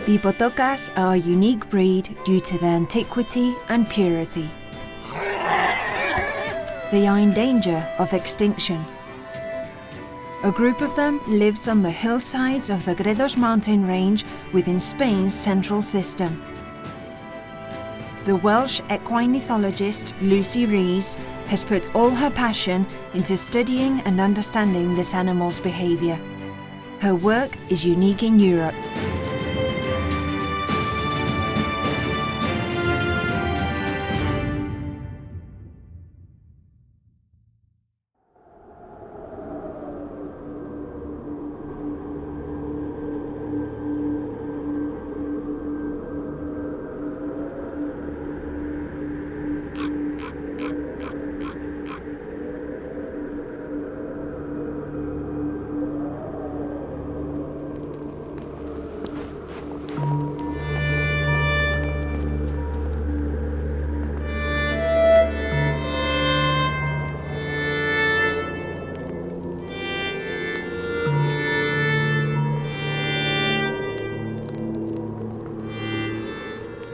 The Pottokas are a unique breed due to their antiquity and purity. They are in danger of extinction. A group of them lives on the hillsides of the Gredos mountain range within Spain's central system. The Welsh equine ethologist Lucy Rees has put all her passion into studying and understanding this animal's behaviour. Her work is unique in Europe.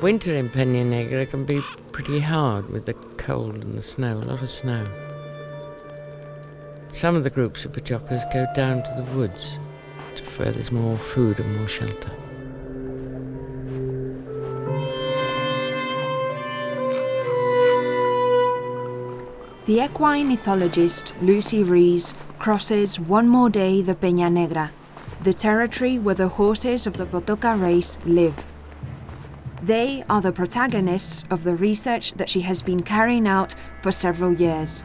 Winter in Peña Negra can be pretty hard with the cold and the snow, a lot of snow. Some of the groups of Pottokas go down to the woods to where there's more food and more shelter. The equine ethologist Lucy Rees crosses one more day the Peña Negra, the territory where the horses of the Pottoka race live. They are the protagonists of the research that she has been carrying out for several years.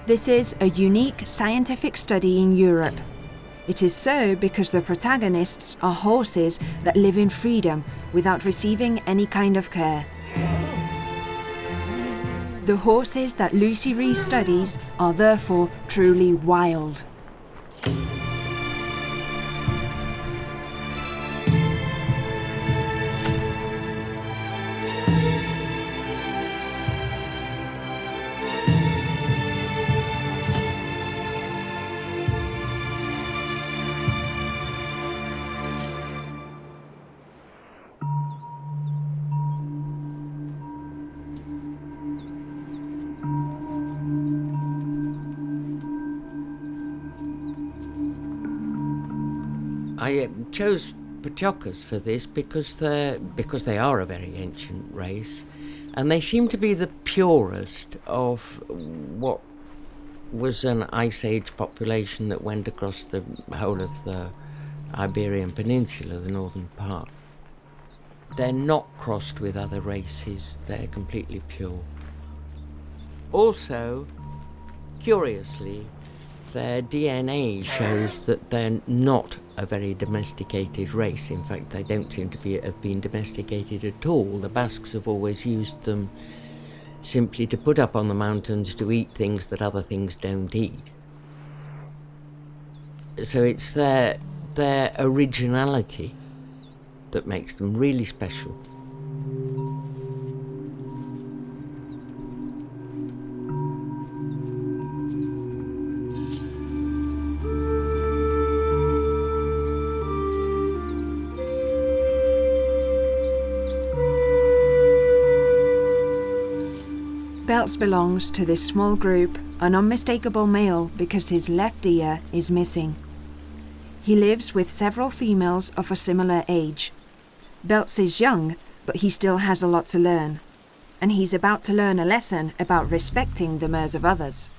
This is a unique scientific study in Europe. It is so because the protagonists are horses that live in freedom without receiving any kind of care. The horses that Lucy Rees studies are therefore truly wild. I chose Pottokas for this because they are a very ancient race, and they seem to be the purest of what was an Ice Age population that went across the whole of the Iberian Peninsula, the northern part. They're not crossed with other races, they're completely pure. Also, curiously, their DNA shows that they're not a very domesticated race. In fact, they don't seem to have been domesticated at all. The Basques have always used them simply to put up on the mountains to eat things that other things don't eat. So it's their originality that makes them really special. Belts belongs to this small group, an unmistakable male because his left ear is missing. He lives with several females of a similar age. Belts is young, but he still has a lot to learn. And he's about to learn a lesson about respecting the mares of others.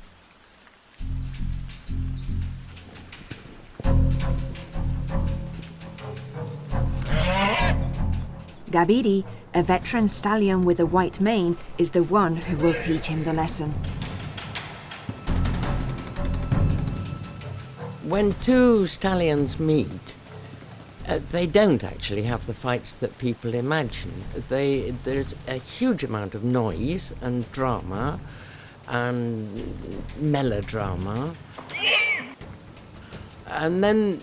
Gabiri, a veteran stallion with a white mane, is the one who will teach him the lesson. When two stallions meet, they don't actually have the fights that people imagine. There's a huge amount of noise and drama and melodrama, and then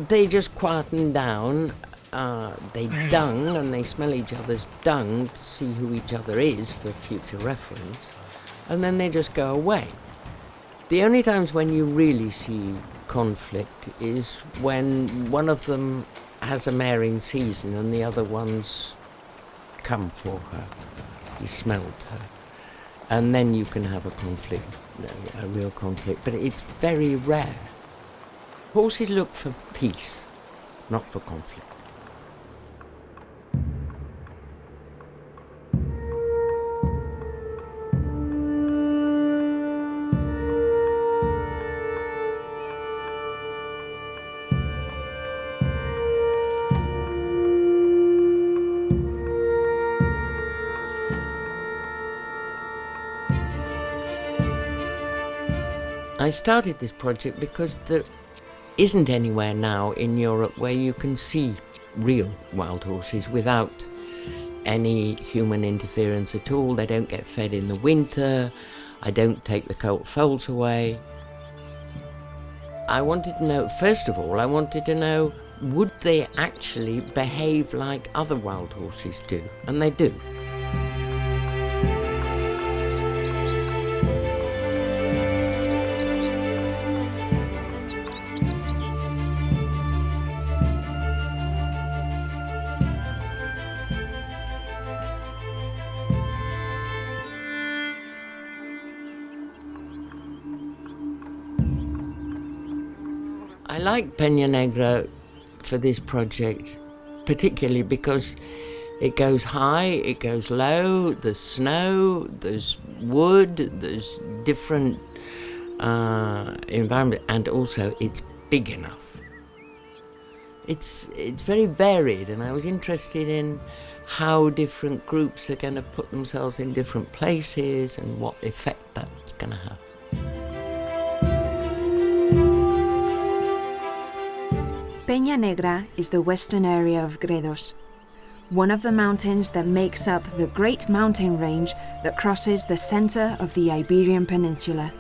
they just quieten down they dung and they smell each other's dung to see who each other is for future reference, and then they just go away. The only times when you really see conflict is when one of them has a mare in season and the other one's come for her. He smelled her. And then you can have a conflict, a real conflict, but it's very rare. Horses look for peace, not for conflict. I started this project because there isn't anywhere now in Europe where you can see real wild horses without any human interference at all. They don't get fed in the winter. I don't take the colt foals away. I wanted to know, first of all, would they actually behave like other wild horses do? And they do. I like Peña Negra for this project, particularly because it goes high, it goes low, there's snow, there's wood, there's different environment, and also it's big enough. It's very varied, and I was interested in how different groups are going to put themselves in different places and what effect that's going to have. Peña Negra is the western area of Gredos, one of the mountains that makes up the great mountain range that crosses the center of the Iberian Peninsula.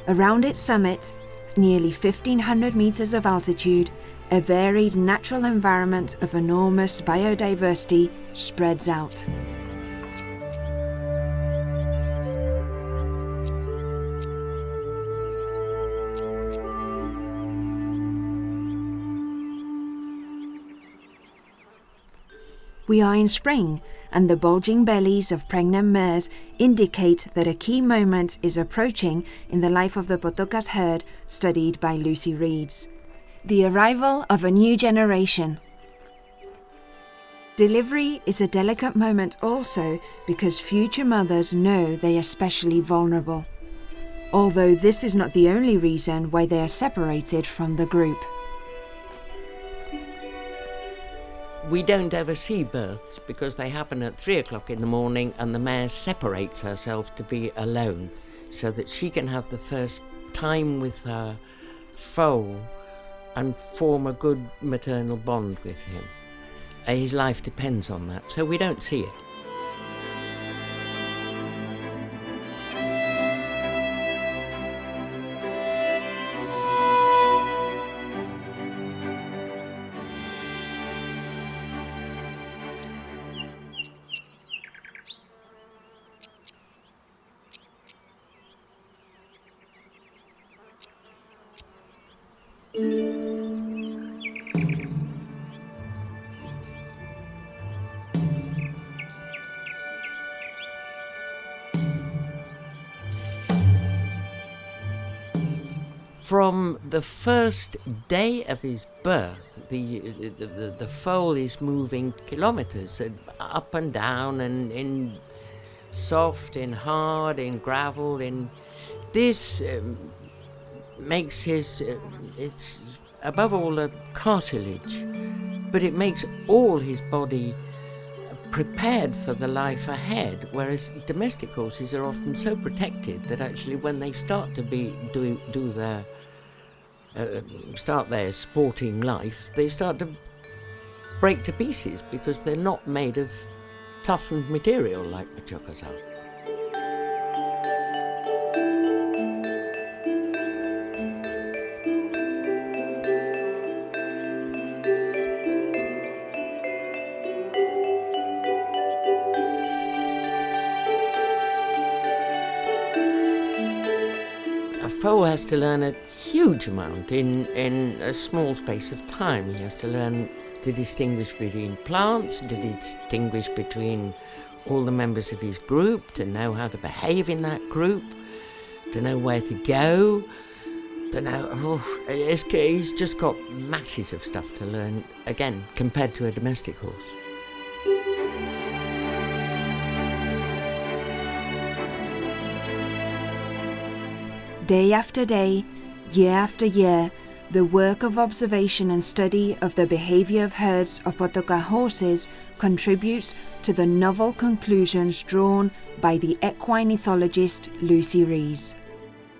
Around its summit, nearly 1,500 meters of altitude, a varied natural environment of enormous biodiversity spreads out. We are in spring, and the bulging bellies of pregnant mares indicate that a key moment is approaching in the life of the Pottokas herd studied by Lucy Rees: the arrival of a new generation. Delivery is a delicate moment also because future mothers know they are especially vulnerable, although this is not the only reason why they are separated from the group. We don't ever see births because they happen at 3 o'clock in the morning and the mare separates herself to be alone so that she can have the first time with her foal and form a good maternal bond with him. His life depends on that, so we don't see it. From the first day of his birth, the foal is moving kilometers up and down, and in soft, in hard, in gravel. In this makes his it's above all a cartilage, but it makes all his body prepared for the life ahead, whereas domestic horses are often so protected that actually when they start to start their sporting life, they start to break to pieces because they're not made of toughened material like Pottokas are. foal has to learn a huge amount in a small space of time. He has to learn to distinguish between plants, to distinguish between all the members of his group, to know how to behave in that group, to know where to go, to know... he's just got masses of stuff to learn, again, compared to a domestic horse. Day after day, year after year, the work of observation and study of the behaviour of herds of Pottoka horses contributes to the novel conclusions drawn by the equine ethologist Lucy Rees.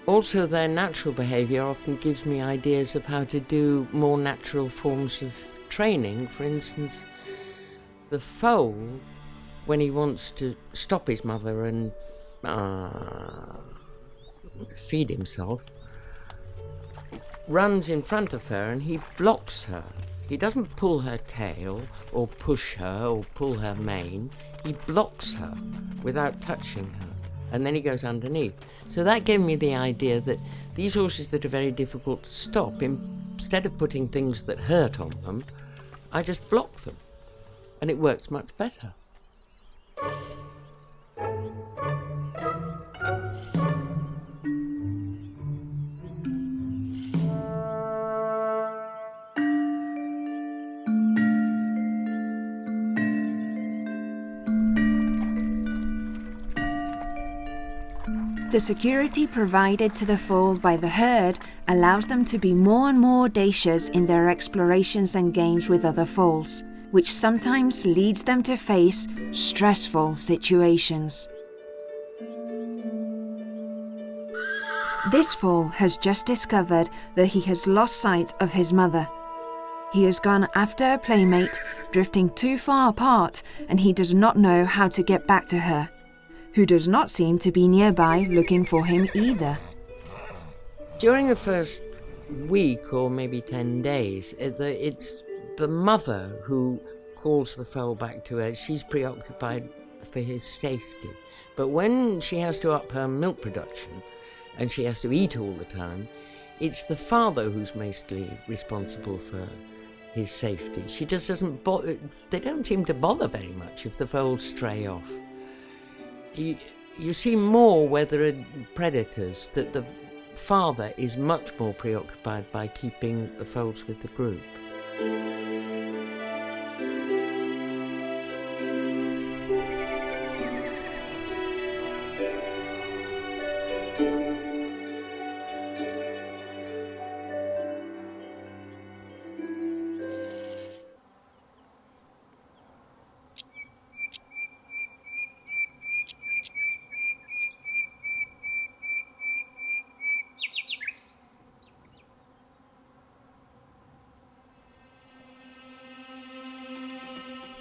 Also, their natural behaviour often gives me ideas of how to do more natural forms of training. For instance, the foal, when he wants to stop his mother and feed himself, runs in front of her and he blocks her. He doesn't pull her tail or push her or pull her mane. He blocks her without touching her, and then he goes underneath. So that gave me the idea that these horses that are very difficult to stop, instead of putting things that hurt on them, I just block them, and it works much better. The security provided to the foal by the herd allows them to be more and more audacious in their explorations and games with other foals, which sometimes leads them to face stressful situations. This foal has just discovered that he has lost sight of his mother. He has gone after a playmate, drifting too far apart, and he does not know how to get back to her, who does not seem to be nearby looking for him either. During the first week or maybe 10 days, it's the mother who calls the foal back to her. She's preoccupied for his safety. But when she has to up her milk production and she has to eat all the time, it's the father who's mostly responsible for his safety. She just doesn't bother. They don't seem to bother very much if the foals stray off. You see more where there are predators, that the father is much more preoccupied by keeping the foals with the group.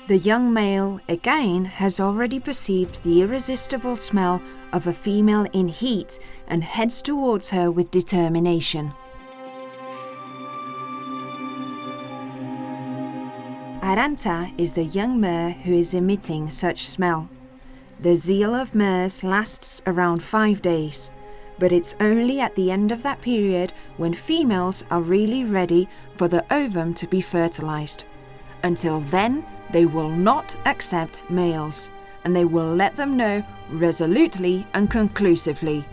The young male, again, has already perceived the irresistible smell of a female in heat and heads towards her with determination. Aranta is the young mare who is emitting such smell. The zeal of mares lasts around 5 days, but it's only at the end of that period when females are really ready for the ovum to be fertilized. Until then, they will not accept males, and they will let them know resolutely and conclusively.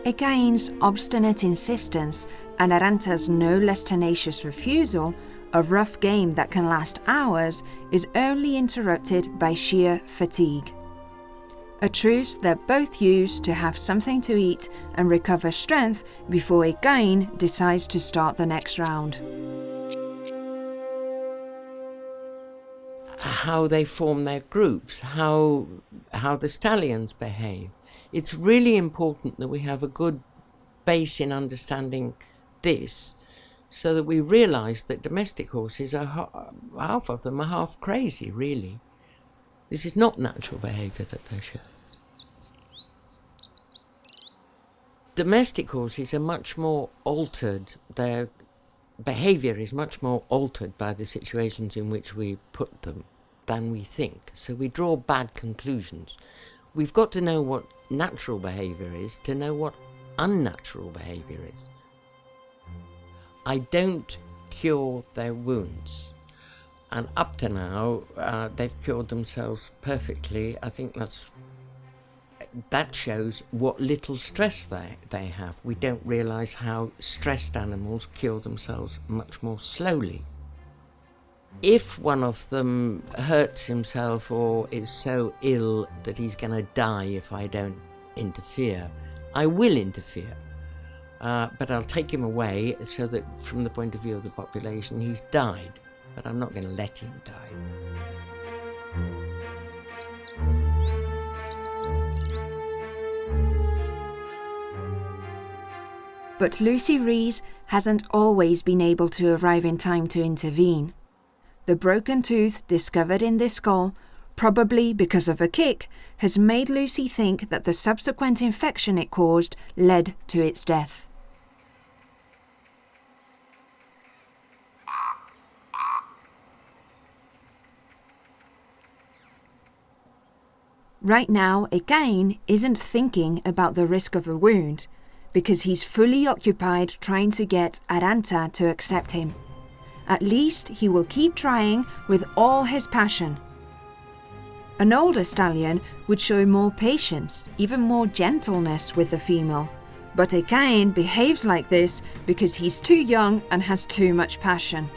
Ekain's obstinate insistence and Aranta's no less tenacious refusal, a rough game that can last hours is only interrupted by sheer fatigue. A truce that both use to have something to eat and recover strength before Ekain decides to start the next round. How they form their groups, how the stallions behave. It's really important that we have a good base in understanding this, so that we realise that domestic horses are half of them are half crazy, really. This is not natural behaviour that they show. Domestic horses are much more altered. Their behaviour is much more altered by the situations in which we put them than we think. So we draw bad conclusions. We've got to know what natural behaviour is to know what unnatural behaviour is. I don't cure their wounds. And up to now, they've cured themselves perfectly. I think that shows what little stress they have. We don't realise how stressed animals cure themselves much more slowly. If one of them hurts himself or is so ill that he's going to die if I don't interfere, I will interfere. But I'll take him away so that from the point of view of the population he's died. But I'm not going to let him die. But Lucy Rees hasn't always been able to arrive in time to intervene. The broken tooth discovered in this skull, probably because of a kick, has made Lucy think that the subsequent infection it caused led to its death. Right now, Ekain isn't thinking about the risk of a wound, because he's fully occupied trying to get Aranta to accept him. At least he will keep trying with all his passion. An older stallion would show more patience, even more gentleness with the female, but Ekain behaves like this because he's too young and has too much passion.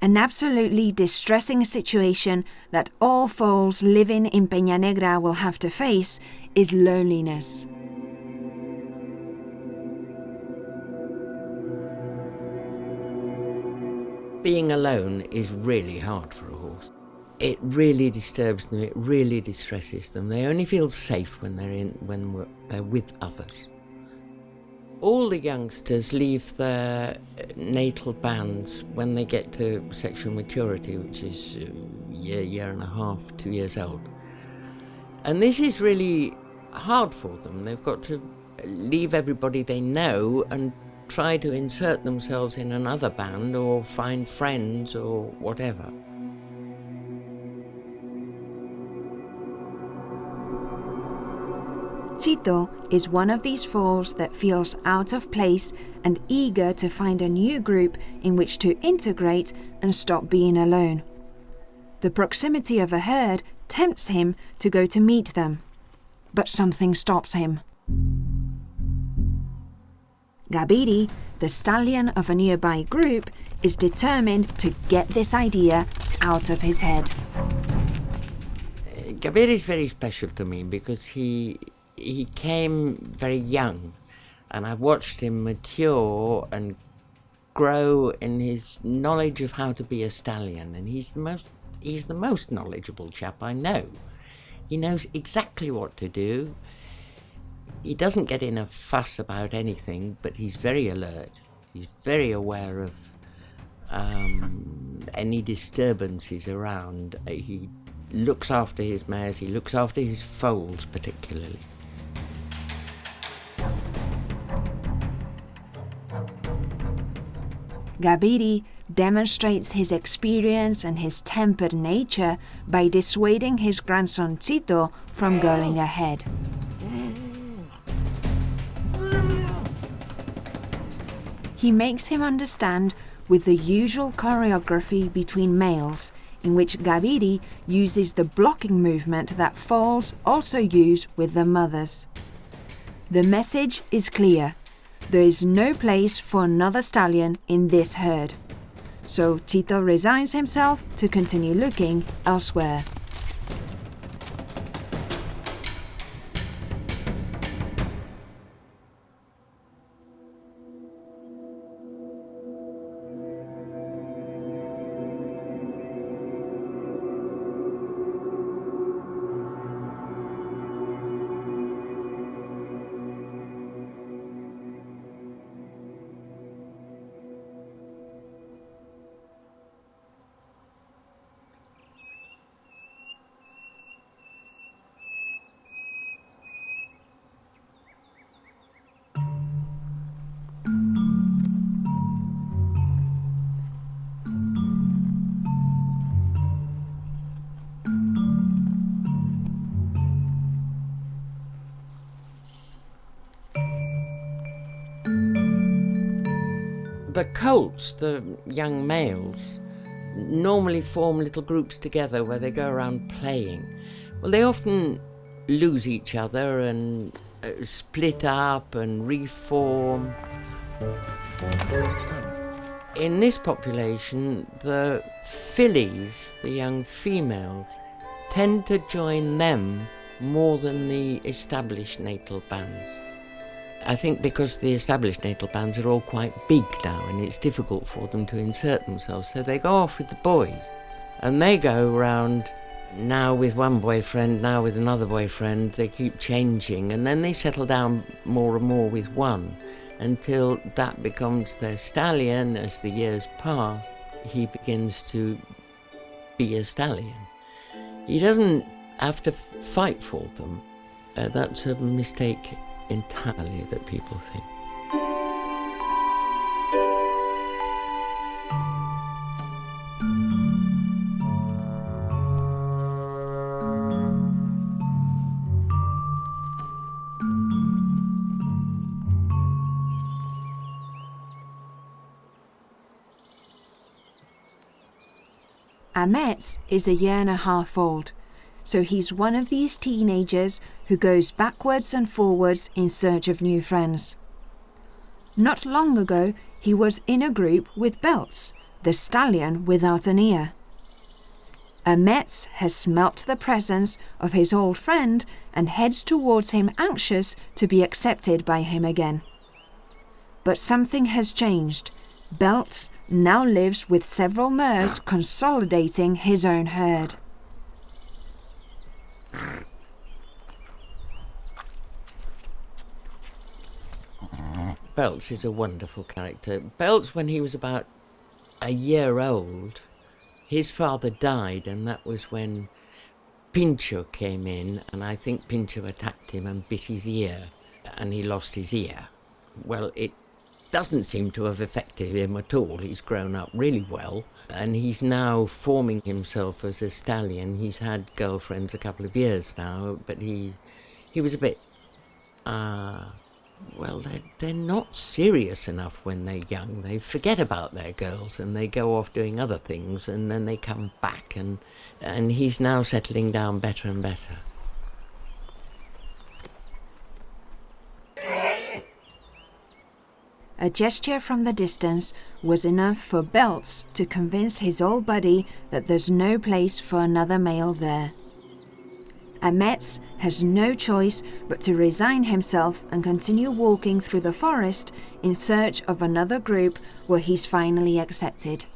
An absolutely distressing situation that all foals living in Peña Negra will have to face is loneliness. Being alone is really hard for a horse. It really disturbs them, it really distresses them. They only feel safe when they're with others. All the youngsters leave their natal bands when they get to sexual maturity, which is a year and a half, 2 years old. And this is really hard for them. They've got to leave everybody they know and try to insert themselves in another band or find friends or whatever. Tito is one of these foals that feels out of place and eager to find a new group in which to integrate and stop being alone. The proximity of a herd tempts him to go to meet them, but something stops him. Gabiri, the stallion of a nearby group, is determined to get this idea out of his head. Gabir is very special to me because he came very young, and I watched him mature and grow in his knowledge of how to be a stallion, and he's the most knowledgeable chap I know. He knows exactly what to do. He doesn't get in a fuss about anything, but he's very alert. He's very aware of any disturbances around. He looks after his mares, he looks after his foals particularly. Gabiri demonstrates his experience and his tempered nature by dissuading his grandson Tito from going ahead. He makes him understand with the usual choreography between males, in which Gabiri uses the blocking movement that foals also use with the mothers. The message is clear. There is no place for another stallion in this herd. So Tito resigns himself to continue looking elsewhere. The colts, the young males, normally form little groups together where they go around playing. Well, they often lose each other and split up and reform. In this population, the fillies, the young females, tend to join them more than the established natal bands. I think because the established natal bands are all quite big now and it's difficult for them to insert themselves, so they go off with the boys and they go around now with one boyfriend, now with another boyfriend. They keep changing and then they settle down more and more with one until that becomes their stallion. As the years pass, he begins to be a stallion. He doesn't have to fight for them. That's a mistake entirely that people think. Ahmet is a year and a half old, so he's one of these teenagers who goes backwards and forwards in search of new friends. Not long ago, he was in a group with Belts, the stallion without an ear. Ahmet has smelt the presence of his old friend and heads towards him anxious to be accepted by him again. But something has changed. Belts now lives with several mares, consolidating his own herd. Belts is a wonderful character. Belts, when he was about a year old, his father died, and that was when Pincho came in, and I think Pincho attacked him and bit his ear, and he lost his ear. Well, it doesn't seem to have affected him at all. He's grown up really well, and he's now forming himself as a stallion. He's had girlfriends a couple of years now, but he was a bit, well, they're not serious enough when they're young. They forget about their girls and they go off doing other things, and then they come back, and he's now settling down better and better. a gesture from the distance was enough for Belts to convince his old buddy that there's no place for another male there. Amets has no choice but to resign himself and continue walking through the forest in search of another group where he's finally accepted.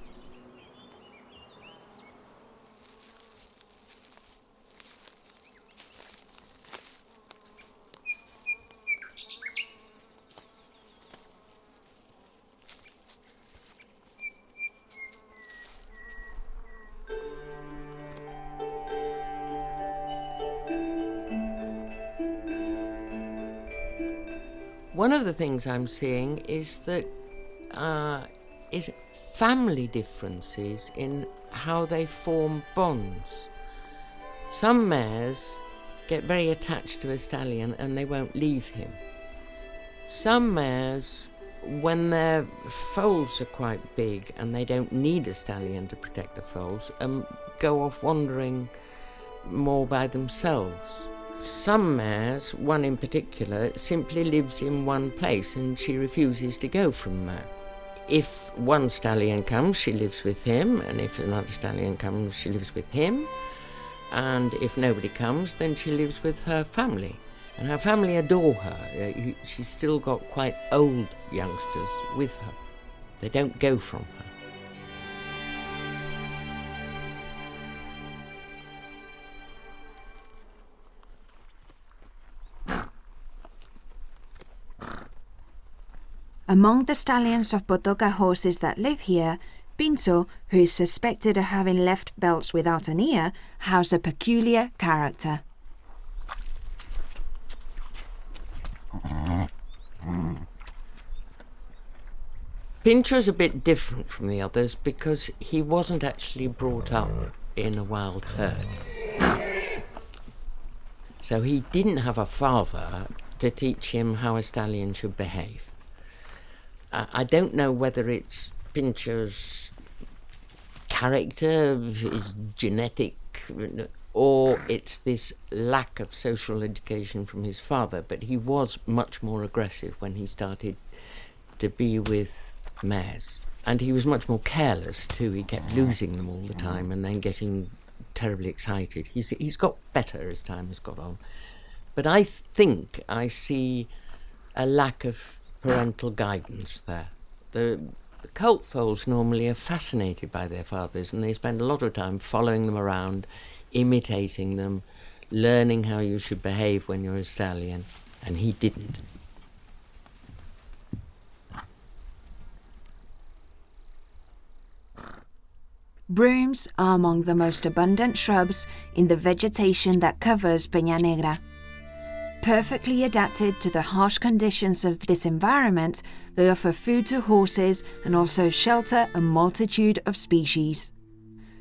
One of the things I'm seeing is that is family differences in how they form bonds. Some mares get very attached to a stallion and they won't leave him. Some mares, when their foals are quite big and they don't need a stallion to protect the foals, go off wandering more by themselves. Some mares, one in particular, simply lives in one place and she refuses to go from there. If one stallion comes, she lives with him, and if another stallion comes, she lives with him. And if nobody comes, then she lives with her family. And her family adore her. She's still got quite old youngsters with her. They don't go from her. Among the stallions of Pottoka horses that live here, Pinto, who is suspected of having left Belts without an ear, has a peculiar character. Pincho's a bit different from the others because he wasn't actually brought up in a wild herd. So he didn't have a father to teach him how a stallion should behave. I don't know whether it's Pincho's character, his genetic, or it's this lack of social education from his father, but he was much more aggressive when he started to be with mares. And he was much more careless too. He kept losing them all the time and then getting terribly excited. He's got better as time has got on. But I think I see a lack of parental guidance there. The colt foals normally are fascinated by their fathers and they spend a lot of time following them around, imitating them, learning how you should behave when you're a stallion, and he didn't. Brooms are among the most abundant shrubs in the vegetation that covers Peña Negra. Perfectly adapted to the harsh conditions of this environment, they offer food to horses and also shelter a multitude of species.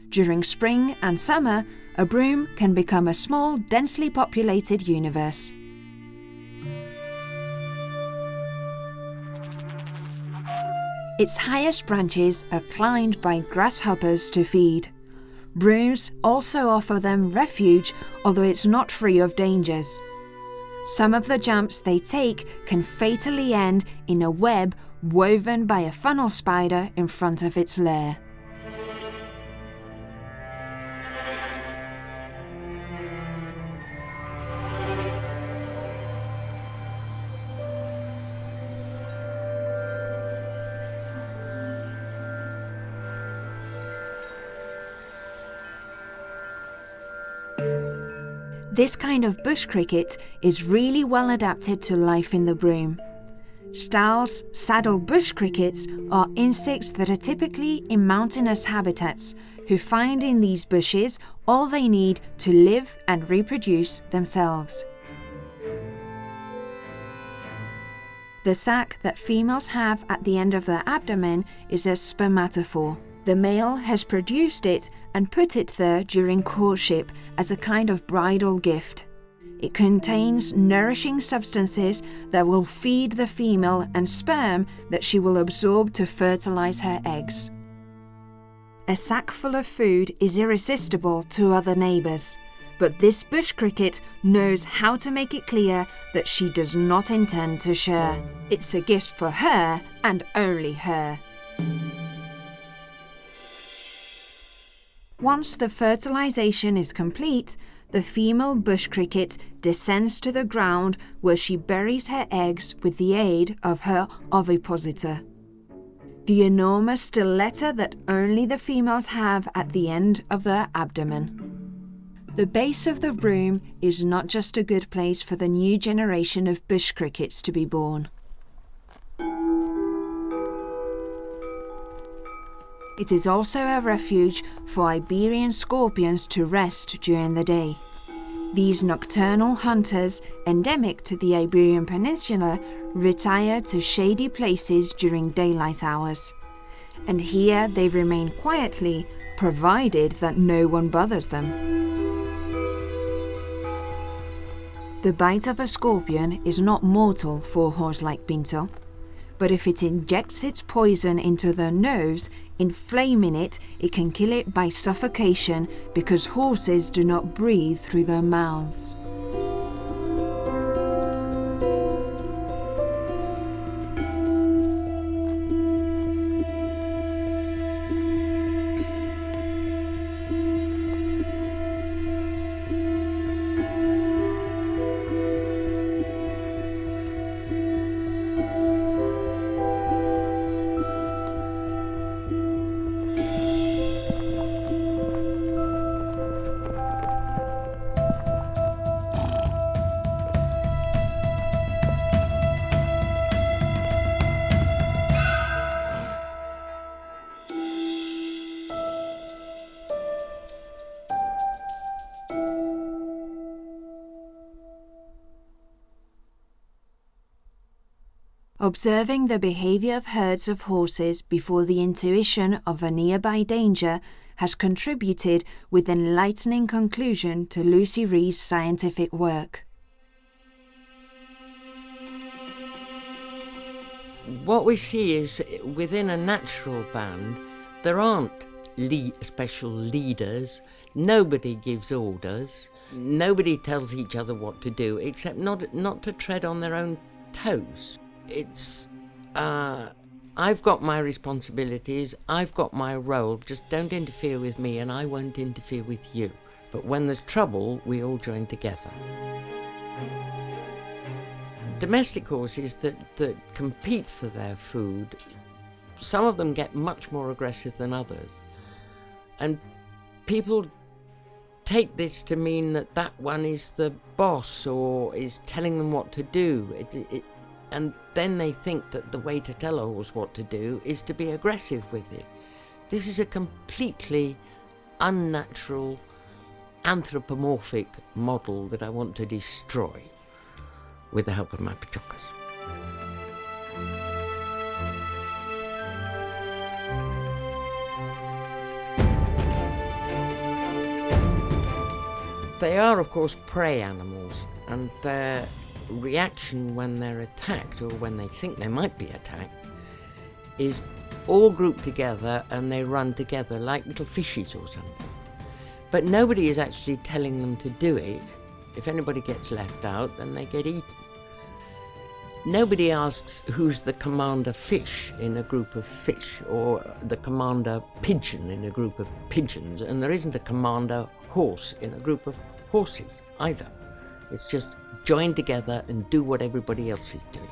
During spring and summer, a broom can become a small, densely populated universe. Its highest branches are climbed by grasshoppers to feed. Brooms also offer them refuge, although it's not free of dangers. Some of the jumps they take can fatally end in a web woven by a funnel spider in front of its lair. This kind of bush cricket is really well adapted to life in the broom. Stahl's saddle bush crickets are insects that are typically in mountainous habitats, who find in these bushes all they need to live and reproduce themselves. The sac that females have at the end of their abdomen is a spermatophore. The male has produced it and put it there during courtship as a kind of bridal gift. It contains nourishing substances that will feed the female and sperm that she will absorb to fertilize her eggs. A sack full of food is irresistible to other neighbors. But this bush cricket knows how to make it clear that she does not intend to share. It's a gift for her and only her. Once the fertilization is complete, the female bush cricket descends to the ground where she buries her eggs with the aid of her ovipositor, the enormous stilletta that only the females have at the end of their abdomen. The base of the broom is not just a good place for the new generation of bush crickets to be born. It is also a refuge for Iberian scorpions to rest during the day. These nocturnal hunters, endemic to the Iberian Peninsula, retire to shady places during daylight hours. And here they remain quietly, provided that no one bothers them. The bite of a scorpion is not mortal for a horse like Pinto, but if it injects its poison into the nose, inflaming it, it can kill it by suffocation because horses do not breathe through their mouths. Observing the behavior of herds of horses before the intuition of a nearby danger has contributed with enlightening conclusion to Lucy Rees' scientific work. What we see is within a natural band, there aren't special leaders. Nobody gives orders. Nobody tells each other what to do, except not to tread on their own toes. It's, I've got my responsibilities, I've got my role, just don't interfere with me and I won't interfere with you. But when there's trouble, we all join together. Domestic horses that compete for their food, some of them get much more aggressive than others. And people take this to mean that one is the boss or is telling them what to do. And then they think that the way to tell a horse what to do is to be aggressive with it. This is a completely unnatural, anthropomorphic model that I want to destroy with the help of my Pottokas. They are, of course, prey animals, and their reaction when they're attacked, or when they think they might be attacked, is all grouped together and they run together like little fishes or something. But nobody is actually telling them to do it. If anybody gets left out, then they get eaten. Nobody asks who's the commander fish in a group of fish, or the commander pigeon in a group of pigeons, and there isn't a commander horse in a group of horses either. It's just join together and do what everybody else is doing.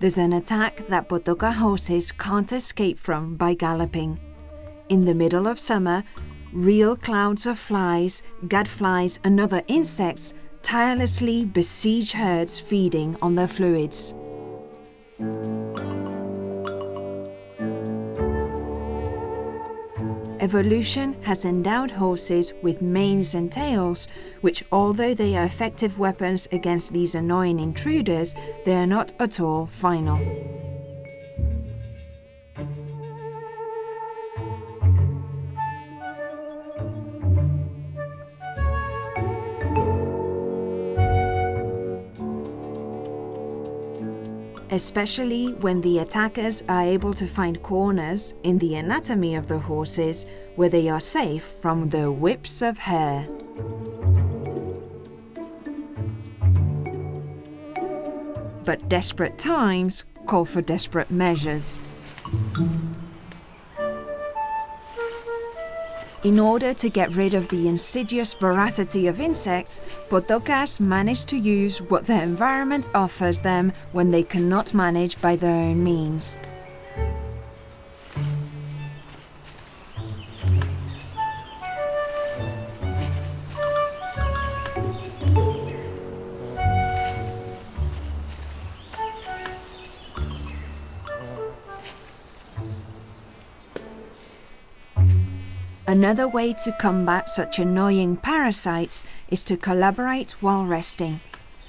There's an attack that Pottoka horses can't escape from by galloping. In the middle of summer, real clouds of flies, gadflies and other insects tirelessly besiege herds feeding on their fluids. Evolution has endowed horses with manes and tails, which, although they are effective weapons against these annoying intruders, they are not at all final. Especially when the attackers are able to find corners in the anatomy of the horses where they are safe from the whips of hair. But desperate times call for desperate measures. In order to get rid of the insidious voracity of insects, Pottokas manage to use what the environment offers them when they cannot manage by their own means. Another way to combat such annoying parasites is to collaborate while resting,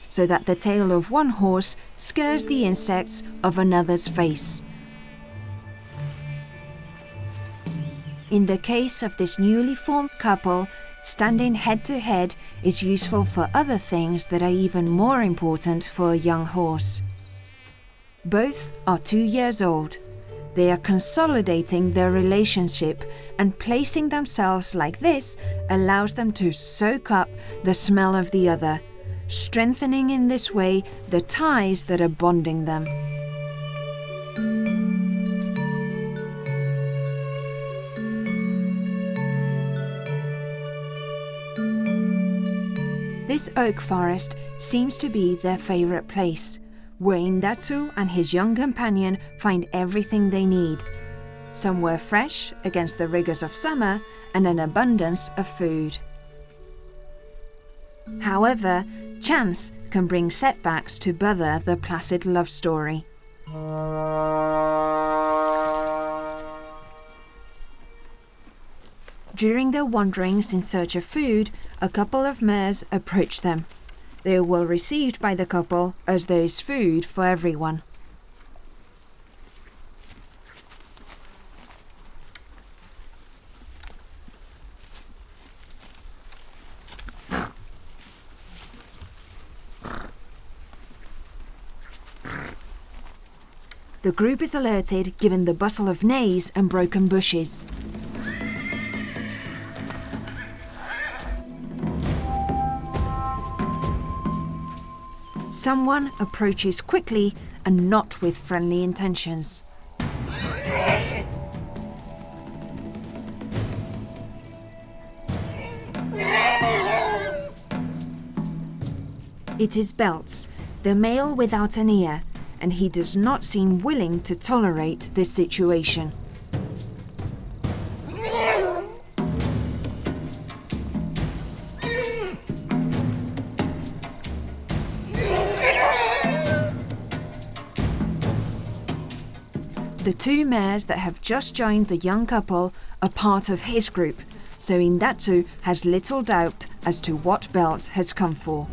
so that the tail of one horse scares the insects of another's face. In the case of this newly formed couple, standing head to head is useful for other things that are even more important for a young horse. Both are 2 years old. They are consolidating their relationship, and placing themselves like this allows them to soak up the smell of the other, strengthening in this way the ties that are bonding them. This oak forest seems to be their favorite place, where Indatsu and his young companion find everything they need, somewhere fresh against the rigors of summer and an abundance of food. However, chance can bring setbacks to bother the placid love story. During their wanderings in search of food, a couple of mares approach them. They are well received by the couple as there is food for everyone. The group is alerted given the bustle of neighs and broken bushes. Someone approaches quickly and not with friendly intentions. It is Belts, the male without an ear, and he does not seem willing to tolerate this situation. The two mares that have just joined the young couple are part of his group, so Indatsu has little doubt as to what Belt has come for.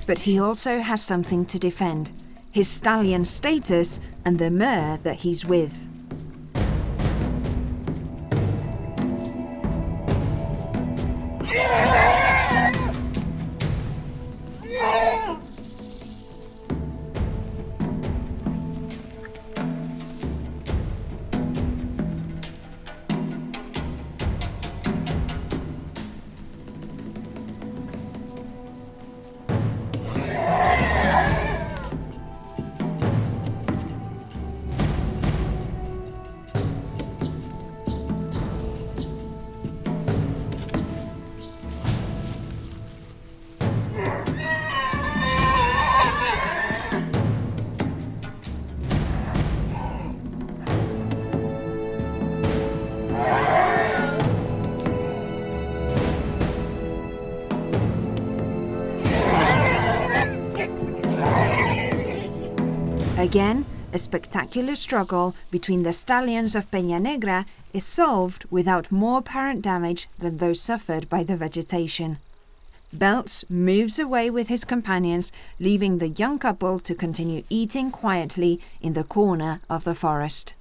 But he also has something to defend, his stallion status and the mare that he's with. Again, a spectacular struggle between the stallions of Peña Negra is solved without more apparent damage than those suffered by the vegetation. Belts moves away with his companions, leaving the young couple to continue eating quietly in the corner of the forest.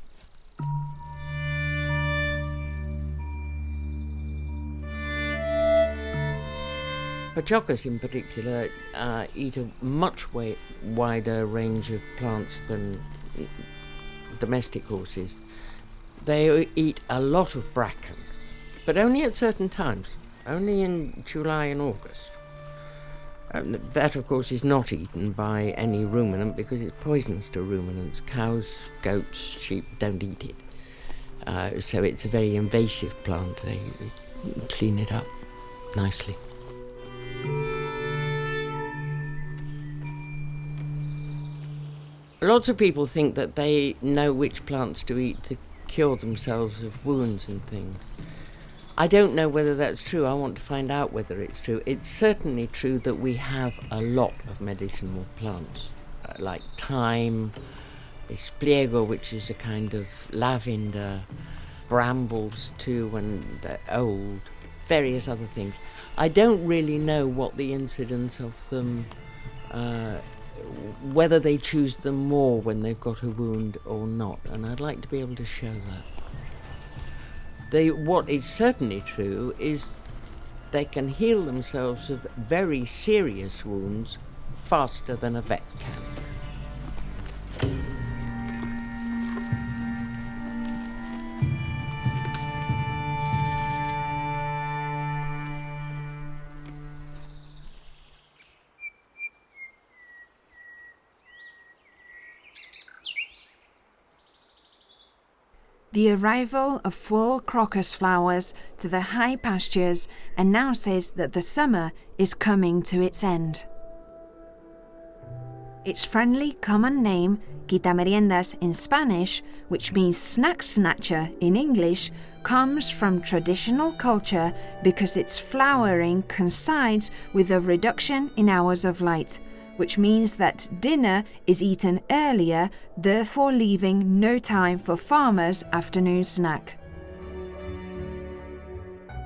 Pottokas in particular eat a much wider range of plants than domestic horses. They eat a lot of bracken, but only at certain times, only in July and August. That, of course, is not eaten by any ruminant because it's poisonous to ruminants. Cows, goats, sheep don't eat it. So it's a very invasive plant. They clean it up nicely. Lots of people think that they know which plants to eat to cure themselves of wounds and things. I don't know whether that's true. I want to find out whether it's true. It's certainly true that we have a lot of medicinal plants, like thyme, espliego, which is a kind of lavender, brambles too when they're old, various other things. I don't really know what the incidence of them, whether they choose them more when they've got a wound or not, and I'd like to be able to show that. What is certainly true is they can heal themselves of very serious wounds faster than a vet can. The arrival of full crocus flowers to the high pastures announces that the summer is coming to its end. Its friendly common name, quitameriendas in Spanish, which means snack snatcher in English, comes from traditional culture because its flowering coincides with a reduction in hours of light, which means that dinner is eaten earlier, therefore leaving no time for farmers' afternoon snack.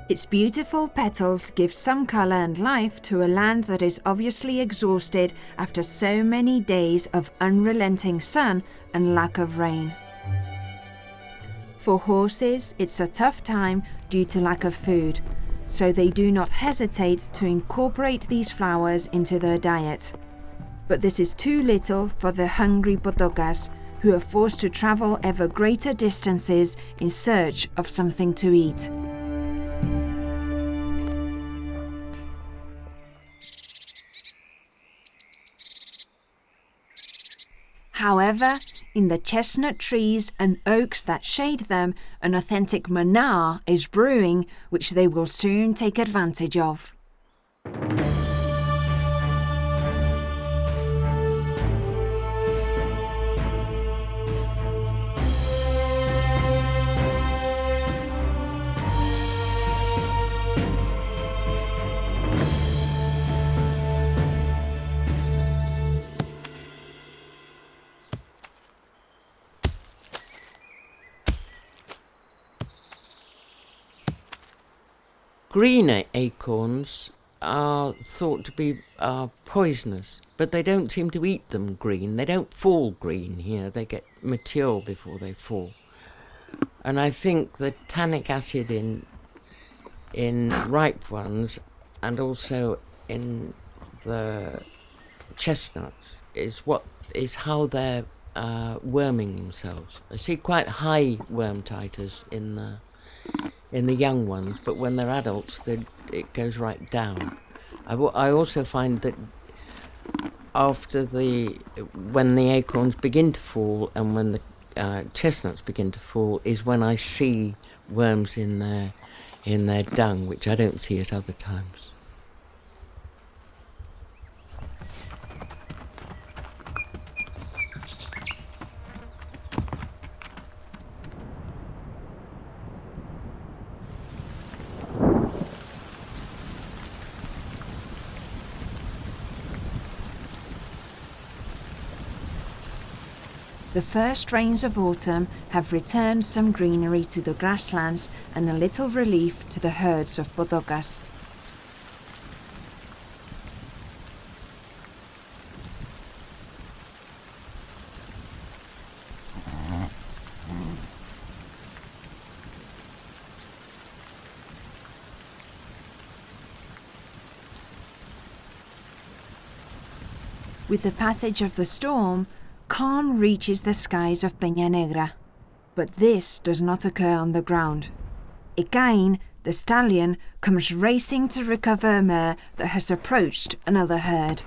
Its beautiful petals give some colour and life to a land that is obviously exhausted after so many days of unrelenting sun and lack of rain. For horses, it's a tough time due to lack of food, so they do not hesitate to incorporate these flowers into their diet. But this is too little for the hungry Pottokas, who are forced to travel ever greater distances in search of something to eat. However, in the chestnut trees and oaks that shade them, an authentic manna is brewing, which they will soon take advantage of. Green acorns are thought to be poisonous, but they don't seem to eat them green. They don't fall green here. They get mature before they fall. And I think the tannic acid in ripe ones and also in the chestnuts is how they're worming themselves. I see quite high worm titers in the young ones, but when they're adults, it goes right down. I also find that when the acorns begin to fall and when the chestnuts begin to fall is when I see worms in their dung, which I don't see at other times. the first rains of autumn have returned some greenery to the grasslands and a little relief to the herds of Pottokas. With the passage of the storm, calm reaches the skies of Peña Negra. But this does not occur on the ground. Equine, the stallion, comes racing to recover a mare that has approached another herd.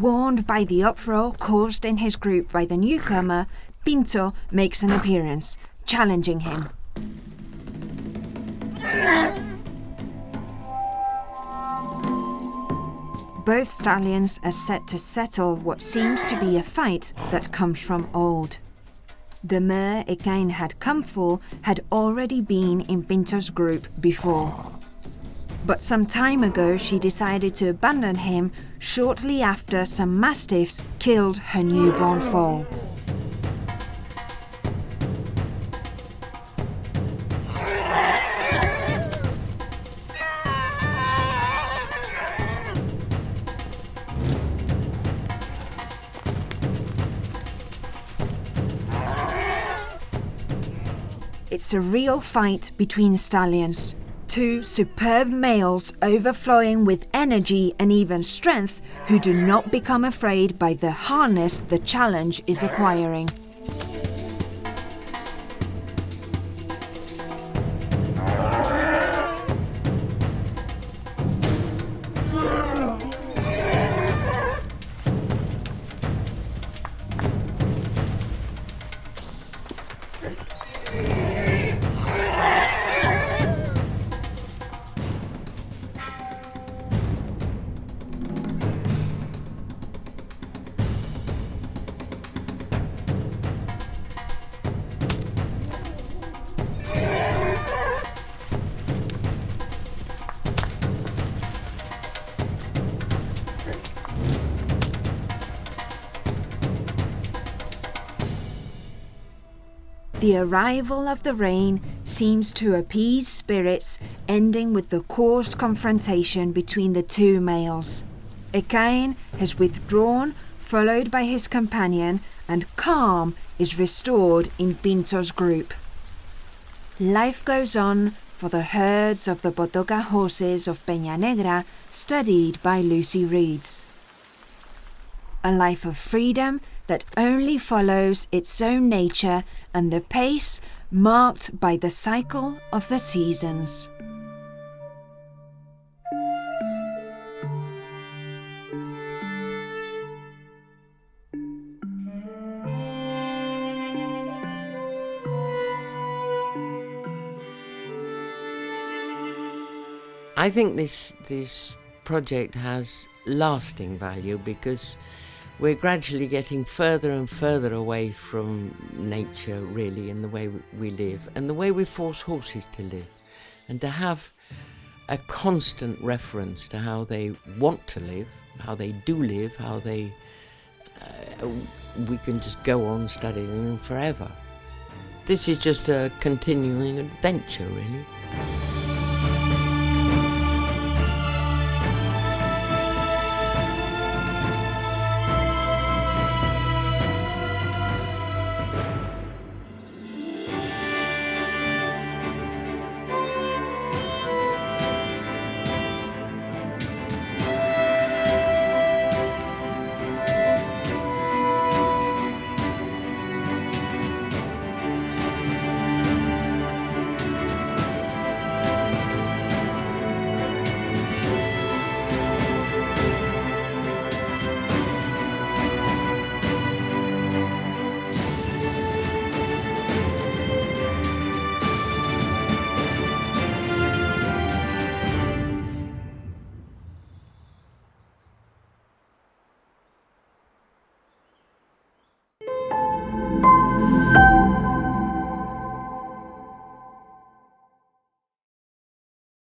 Warned by the uproar caused in his group by the newcomer, Pinto makes an appearance, challenging him. Both stallions are set to settle what seems to be a fight that comes from old. The mare Equine had come for had already been in Pinto's group before. But some time ago she decided to abandon him shortly after some mastiffs killed her newborn foal. It's a real fight between stallions. Two superb males overflowing with energy and even strength who do not become afraid by the harness the challenge is acquiring. The arrival of the rain seems to appease spirits, ending with the coarse confrontation between the two males. Equine has withdrawn, followed by his companion, and calm is restored in Pinto's group. Life goes on for the herds of the Pottoka horses of Peña Negra, studied by Lucy Rees. A life of freedom that only follows its own nature and the pace marked by the cycle of the seasons. I think this project has lasting value because we're gradually getting further and further away from nature, really, in the way we live and the way we force horses to live. And to have a constant reference to how they want to live, how they do live, how they... we can just go on studying them forever. This is just a continuing adventure, really.